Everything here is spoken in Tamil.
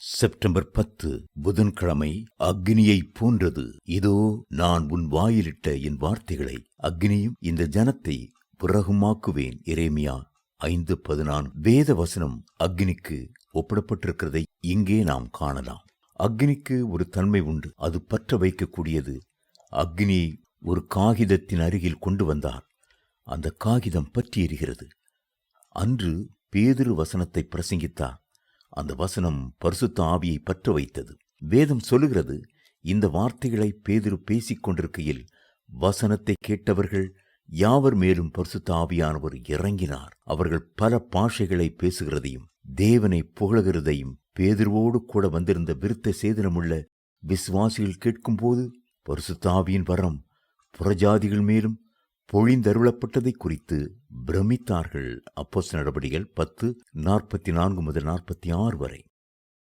செப்டம்பர் 10 புதன்கிழமை. அக்னியைப் போன்றது. இதோ நான் உன் வாயிலிட்ட என் வார்த்தைகளை அக்னியும் இந்த ஜனத்தை விறகுமாக்குவேன். எரேமியா 5:14. வேத வசனம் அக்னிக்கு ஒப்பிடப்பட்டிருக்கிறதை இங்கே நாம் காணலாம். அக்னிக்கு ஒரு தன்மை உண்டு, அது பற்ற வைக்கக்கூடியது. அக்னியை ஒரு காகிதத்தின் அருகில் கொண்டு வந்தார். அந்த காகிதம் பற்றி எரிகிறது. அன்று பேதுரு வசனத்தை பிரசங்கித்தார். அந்த வசனம் பரிசுத்த ஆவியை பற்ற வைத்தது. வேதம் சொல்லுகிறது, இந்த வார்த்தைகளை பேதுரு பேசிக் கொண்டிருக்கையில் வசனத்தை கேட்டவர்கள் யாவர் மேலும் பரிசுத்த ஆவியானவர் இறங்கினார். அவர்கள் பல பாஷைகளை பேசுகிறதையும் தேவனை புகழுகிறதையும் பேதுருவோடு கூட வந்திருந்த விருத்த சேதனமுள்ள விசுவாசிகள் கேட்கும்போது பரிசுத்த ஆவியின் வரம் புறஜாதிகள் மேலும் பொழிந்தருளப்பட்டதை குறித்து பிரமித்தார்கள். அப்போஸ்தலர் நடபடிகள் 10:44 முதல் 46 வரை.